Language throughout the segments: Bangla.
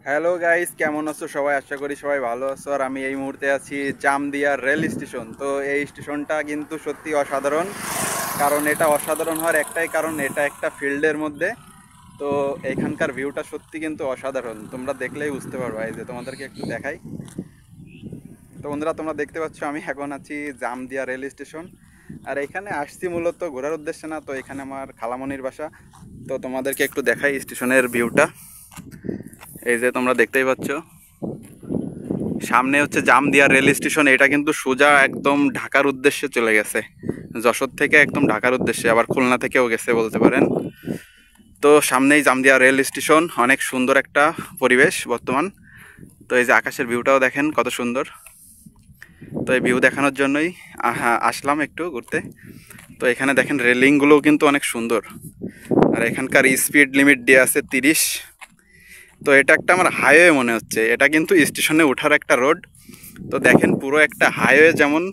হ্যালো গাইস, কেমন আছো সবাই? আশা করি সবাই ভালো আছো। আর আমি এই মুহূর্তে আছি জামদিয়া রেল স্টেশন। তো এই স্টেশনটা কিন্তু সত্যি অসাধারণ। কারণ এটা অসাধারণ হওয়ার একটাই কারণ, এটা একটা ফিল্ডের মধ্যে। তো এখানকার ভিউটা সত্যি কিন্তু অসাধারণ, তোমরা দেখলেই বুঝতে পারবে। এই যে তোমাদেরকে একটু দেখাই। তো বন্ধুরা, তোমরা দেখতে পাচ্ছ আমি এখন আছি জামদিয়া রেল স্টেশন। আর এখানে আসছি মূলত ঘোরার উদ্দেশ্যে না, তো এখানে আমার খালামণির বাসা। তো তোমাদেরকে একটু দেখাই স্টেশনের ভিউটা। এই যে তোমরা দেখতেই পাচ্ছ, সামনে হচ্ছে জামদিয়া রেল স্টেশন। এটা কিন্তু সোজা একদম ঢাকার উদ্দেশ্যে চলে গেছে, যশোর থেকে একদম ঢাকার উদ্দেশ্যে, আবার খুলনা থেকেও গেছে বলতে পারেন। তো সামনেই জামদিয়া রেল স্টেশন, অনেক সুন্দর একটা পরিবেশ বর্তমান। তো এই যে আকাশের ভিউটাও দেখেন কত সুন্দর। তো এই ভিউ দেখানোর জন্যই আসলাম একটু ঘুরতে। তো এখানে দেখেন রেলিংগুলোও কিন্তু অনেক সুন্দর। আর এখানকার স্পিড লিমিট দেওয়া আছে 30। তো এটা একটা আমার হাইওয়ে মনে হচ্ছে, এটা কিন্তু স্টেশনে ওঠার একটা রোড। তো দেখেন পুরো একটা হাইওয়ে যেমন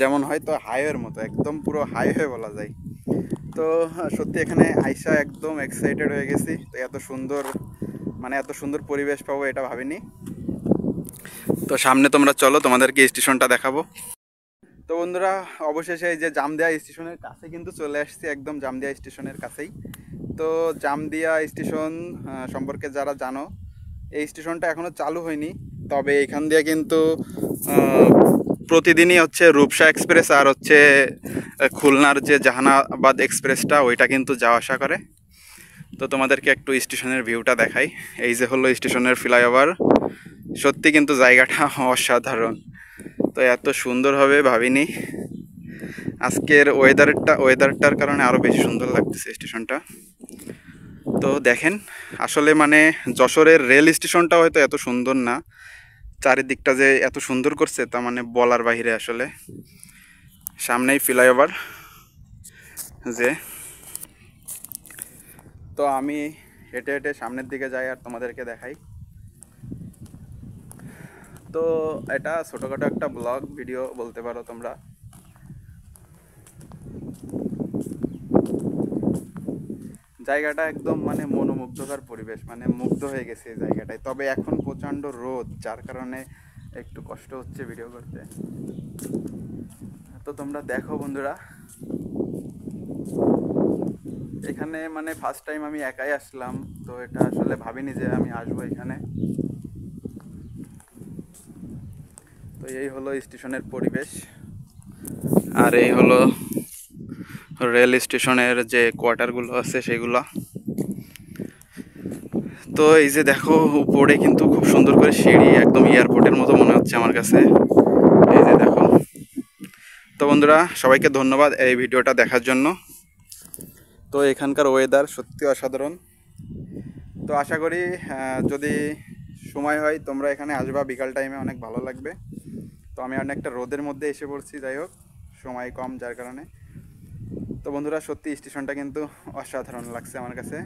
যেমন হয়তো হাইওয়ের মতো, একদম পুরো হাইওয়ে বলা যায়। তো সত্যি এখানে আইসা একদম এক্সাইটেড হয়ে গেছি। তো এত সুন্দর, মানে এত সুন্দর পরিবেশ পাবো এটা ভাবিনি। তো সামনে তোমরা চলো, তোমাদেরকে স্টেশনটা দেখাবো। তো বন্ধুরা, অবশেষে এই যে জামদিয়া স্টেশনের কাছে কিন্তু চলে আসছি, একদম জামদিয়া স্টেশনের কাছেই। তো জামদিয়া স্টেশন সম্পর্কে যারা জানো, এই স্টেশনটা এখনও চালু হয়নি। তবে এখান দিয়ে কিন্তু আহ, প্রতিদিনই হচ্ছে রূপসা এক্সপ্রেস আর হচ্ছে খুলনার যে জাহানাবাদ এক্সপ্রেসটা, ওইটা কিন্তু যাওয়া আসা করে। তো তোমাদেরকে একটু স্টেশনের ভিউটা দেখাই। এই যে হলো স্টেশনের ফ্লাইওভার। সত্যি কিন্তু জায়গাটা অসাধারণ। তো এত সুন্দর হবে ভাবিনি। আজকের ওয়েদারটার কারণে আরও বেশি সুন্দর লাগতেছে স্টেশনটা। তো দেখেন, আসলে মানে যশোরের রেল স্টেশনটা হয়তো এত সুন্দর না, চারিদিকটা যে এত সুন্দর করছে তা মানে বলার বাহিরে আসলে। সামনেই ফ্লাইওভার যে, তো আমি হেঁটে হেঁটে সামনের দিকে যাই আর তোমাদেরকে দেখাই। তো এটা ছোটোখাটো একটা ব্লগ ভিডিও বলতে পারো তোমরা। জায়গাটা একদম মানে মনোমুগ্ধকর পরিবেশ, মানে মুগ্ধ হয়ে গেছে এই জায়গাটায়। তবে এখন প্রচণ্ড রোদ, যার কারণে একটু কষ্ট হচ্ছে ভিডিও করতে। তো তোমরা দেখো বন্ধুরা, এখানে মানে ফার্স্ট টাইম আমি একাই আসলাম। তো এটা আসলে ভাবিনি যে আমি আসবো এখানে। তো এই হলো স্টেশনের পরিবেশ। আর এই হলো রেল স্টেশনের যে কোয়ার্টারগুলো আছে সেগুলো। তো এই যে দেখো, উপরে কিন্তু খুব সুন্দর করে সিঁড়ি, একদম এয়ারপোর্টের মতো মনে হচ্ছে আমার কাছে। এই যে দেখো। তো বন্ধুরা, সবাইকে ধন্যবাদ এই ভিডিওটা দেখার জন্য। তো এখানকার ওয়েদার সত্যি অসাধারণ। তো আশা করি যদি সময় হয় তোমরা এখানে আসবা বিকাল টাইমে, অনেক ভালো লাগবে। তো আমি অনেকটা রোদের মধ্যে এসে পড়ছি, যাই হোক সময় কম যার কারণে। তো বন্ধুরা, সত্যি স্টেশনটা কিন্তু অসাধারণ লাগছে আমার কাছে।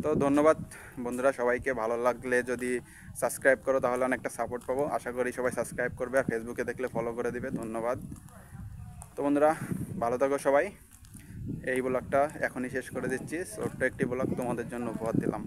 তো ধন্যবাদ বন্ধুরা সবাইকে। ভালো লাগলে যদি সাবস্ক্রাইব করো তাহলে অনেকটা সাপোর্ট পাবো। আশা করি সবাই সাবস্ক্রাইব করবে, আর ফেসবুকে দেখলে ফলো করে দিবে। ধন্যবাদ। তো বন্ধুরা, ভালো থাকো সবাই। এই ব্লগটা এখনই শেষ করে দিচ্ছি, ছোট্ট একটি ব্লগ তোমাদের জন্য উপহার দিলাম।